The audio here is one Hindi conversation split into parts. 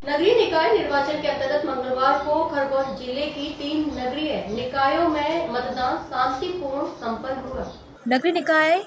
नगरीय निकाय निर्वाचन के अंतर्गत मंगलवार को खरगोन जिले की 3 नगरीय निकायों में मतदान शांतिपूर्ण संपन्न हुआ। नगरीय निकाय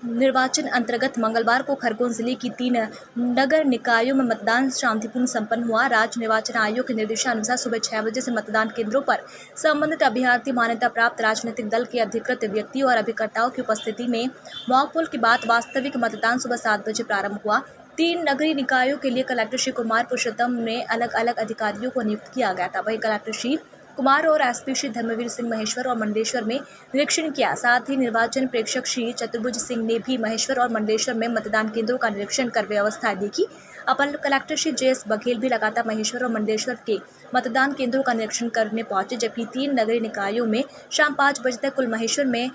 निर्वाचन अंतर्गत मंगलवार को खरगोन जिले की 3 नगर निकायों में मतदान शांतिपूर्ण संपन्न हुआ। राज्य निर्वाचन आयोग के निर्देशानुसार सुबह 6 बजे से मतदान केंद्रों पर संबंधित अभ्यर्थी मान्यता प्राप्त राजनीतिक दल के अधिकृत व्यक्तियों और अभिकर्ताओं की उपस्थिति में मॉक पोल के बाद वास्तविक मतदान सुबह 7 बजे प्रारंभ हुआ। 3 नगरीय निकायों के लिए कलेक्टर श्री कुमार पुरुषोत्तम ने अलग अलग अधिकारियों को नियुक्त किया गया था। वहीं कलेक्टर श्री कुमार और एसपी श्री धर्मवीर सिंह महेश्वर और मंडलेश्वर में निरीक्षण किया। साथ ही निर्वाचन प्रेक्षक श्री चतुर्भुज सिंह ने भी महेश्वर और मंडलेश्वर में मतदान केंद्रों का निरीक्षण कर व्यवस्थाएं देखी। अपर कलेक्टर श्री JS बघेल भी लगातार महेश्वर और मंडलेश्वर के मतदान केंद्रों का निरीक्षण करने पहुंचे, जबकि 3 नगरीय निकायों में शाम 5 बजे तक कुल महेश्वर में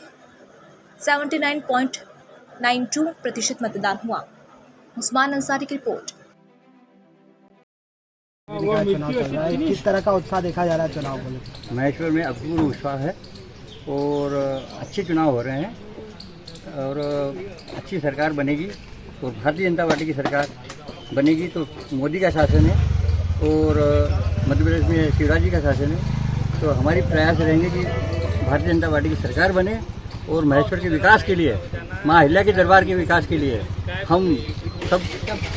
79.92% मतदान हुआ। उस्मान अंसारी की रिपोर्ट। चुनाव चल रहा है, किस तरह का उत्साह देखा जा रहा है चुनाव को लेकर? महेश्वर में अपूर्व उत्साह है और अच्छे चुनाव हो रहे हैं और अच्छी सरकार बनेगी और भारतीय जनता पार्टी की सरकार बनेगी तो मोदी का शासन है और मध्य प्रदेश में शिवराज जी का शासन है। तो हमारी प्रयास रहेंगे कि भारतीय जनता पार्टी की सरकार बने और महेश्वर के विकास के लिए, माँ अहिल्या के दरबार के विकास के लिए हम सब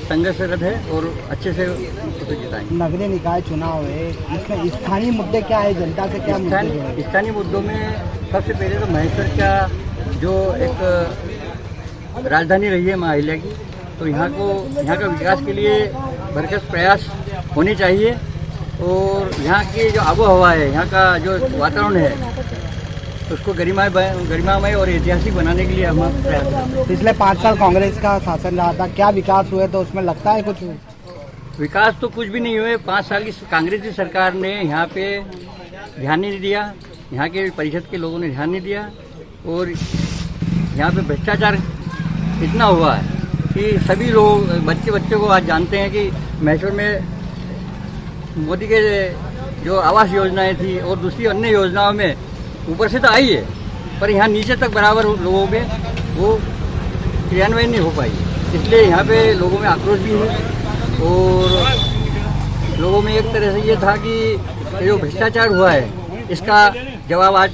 संघर्षरत है और अच्छे से उसे जिताएंगे। नगरीय निकाय चुनाव है, इसमें स्थानीय मुद्दे क्या है, जनता से क्या मुद्दे हैं? स्थानीय मुद्दों में सबसे पहले तो महेश्वर का जो एक राजधानी रही है माँ अहिल्या की, तो यहाँ का विकास के लिए भरसक प्रयास होने चाहिए और यहाँ की जो आबो हवा है, यहाँ का जो वातावरण है उसको गरिमामय और ऐतिहासिक बनाने के लिए हम प्रयास करते हैं। पिछले 5 साल कांग्रेस का शासन रहा था, क्या विकास हुए तो उसमें लगता है कुछ? विकास तो कुछ भी नहीं हुए। 5 साल की कांग्रेस की सरकार ने यहाँ पे ध्यान नहीं दिया, यहाँ के परिषद के लोगों ने ध्यान नहीं दिया और यहाँ पे भ्रष्टाचार इतना हुआ है कि सभी लोग बच्चे को आज जानते हैं कि महेश्वर में मोदी के जो आवास योजनाएं थी और दूसरी अन्य योजनाओं में ऊपर से तो आई है पर यहाँ नीचे तक बराबर लोगों में वो क्रियान्वयन नहीं हो पाई। इसलिए यहाँ पे लोगों में आक्रोश भी है और लोगों में एक तरह से ये था कि जो भ्रष्टाचार हुआ है इसका जवाब आज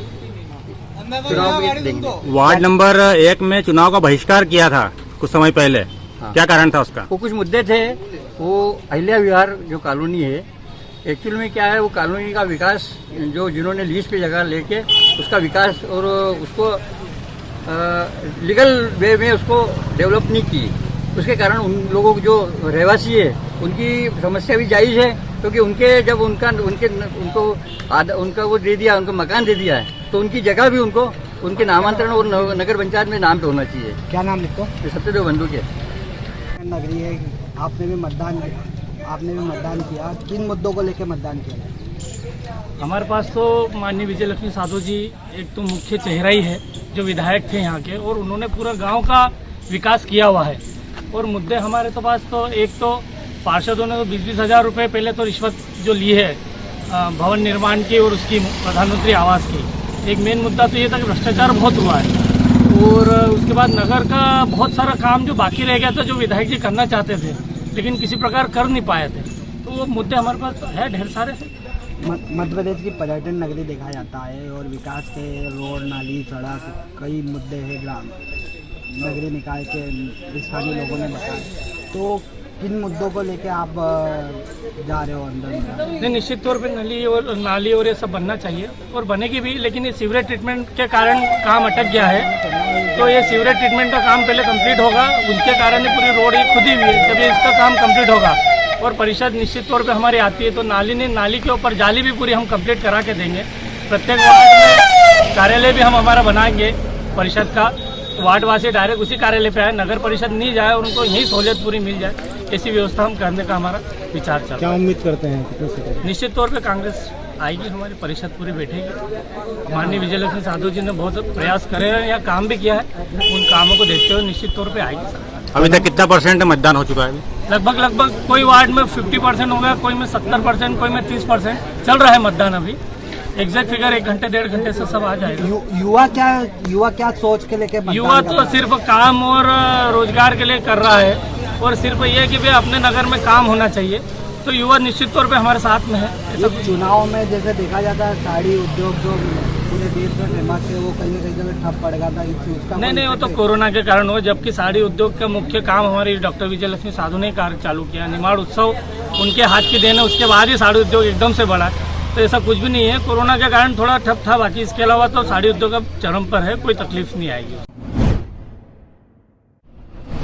चुनाव में देंगे। वार्ड नंबर 1 में चुनाव का बहिष्कार किया था कुछ समय पहले, हाँ। क्या कारण था उसका? वो कुछ मुद्दे थे। वो अहिल्या विहार जो कॉलोनी है, एक्चुअल में क्या है, वो कॉलोनी का विकास जो जिन्होंने लीज पे जगह लेके उसका विकास और उसको लीगल वे में उसको डेवलप नहीं की, उसके कारण उन लोगों को जो रहवासी है उनकी समस्या भी जायज़ है क्योंकि उनके जब उनका वो दे दिया, उनको मकान दे दिया है तो उनकी जगह भी उनको उनके नामांतरण और नगर पंचायत में नाम पे होना चाहिए। क्या नाम लिखो? सत्यदेव बंधु के। नगरीय आपने भी मतदान किया, किन मुद्दों को लेकर मतदान किया? हमारे पास तो माननीय विजय लक्ष्मी साधु जी एक तो मुख्य चेहरा ही है जो विधायक थे यहाँ के और उन्होंने पूरा गांव का विकास किया हुआ है। और मुद्दे हमारे तो पास तो एक तो पार्षदों ने तो 20-20 हज़ार रुपये पहले तो रिश्वत जो ली है भवन निर्माण की और उसकी प्रधानमंत्री आवास की। एक मेन मुद्दा तो ये था कि भ्रष्टाचार बहुत हुआ है और उसके बाद नगर का बहुत सारा काम जो बाकी रह गया था जो विधायक जी करना चाहते थे लेकिन किसी प्रकार कर नहीं पाए थे, तो वो मुद्दे हमारे पास है ढेर सारे। मध्य प्रदेश की पर्यटन नगरी देखा जाता है और विकास के रोड, नाली, सड़क कई मुद्दे हैं नगरीय निकाय के स्थानीय लोगों ने बताया, तो किन मुद्दों को लेके आप जा रहे हो अंदर? नहीं, निश्चित तौर पे नाली और ये सब बनना चाहिए और बनेगी भी, लेकिन ये सीवरेज ट्रीटमेंट के कारण काम अटक गया है। तो ये सीवरेज ट्रीटमेंट का काम पहले कंप्लीट होगा, उसके कारण ही पूरी रोड ही खुदी हुई है। जब इसका काम कंप्लीट होगा और परिषद निश्चित तौर पे हमारी आती है तो नाली के ऊपर जाली भी पूरी हम कंप्लीट करा के देंगे। प्रत्येक वार्ड में कार्यालय भी हम हमारा बनाएंगे परिषद का, वार्डवासी डायरेक्ट उसी कार्यालय पे आए, नगर परिषद नहीं जाए और उनको यही सहूलियत पूरी मिल जाए, ऐसी व्यवस्था हम करने का हमारा विचार चल रहा है। क्या उम्मीद करते हैं? निश्चित तौर पे कांग्रेस आएगी, हमारी परिषद पूरी बैठेगी। माननीय विजय लक्ष्मी साधु जी ने बहुत प्रयास करे हैं या काम भी किया है, उन कामों को देखते हुए निश्चित तौर पे आएगी। अभी तक कितना % मतदान हो चुका है? लगभग कोई वार्ड में 50% हो गया, कोई में 70%, कोई में 30% चल रहा है मतदान। अभी एग्जैक्ट फिगर 1 घंटे 1.5 घंटे से सब आ जाएगा। युवा क्या सोच के लेके? युवा तो सिर्फ काम और रोजगार के लिए कर रहा है और सिर्फ ये कि भाई अपने नगर में काम होना चाहिए। तो तो युवा निश्चित तौर पे हमारे साथ में है। ऐसा ये चुनाव में जैसे देखा जाता है साड़ी उद्योग जो पूरे देश में फेमस है वो कहीं ना कहीं जगह ठप पड़ गया था इस चीज का नहीं वो तो कोरोना के कारण हुआ, जबकि साड़ी उद्योग का मुख्य काम हमारी डॉक्टर विजयलक्ष्मी साधु ने कार्य चालू किया। निमाड़ उत्सव उनके हाथ की देन है, उसके बाद ही साड़ी उद्योग एकदम से बढ़ा। तो ऐसा कुछ भी नहीं है, कोरोना के कारण थोड़ा ठप था, बाकी इसके अलावा तो साड़ी उद्योग अब चरम पर है, कोई तकलीफ नहीं आएगी।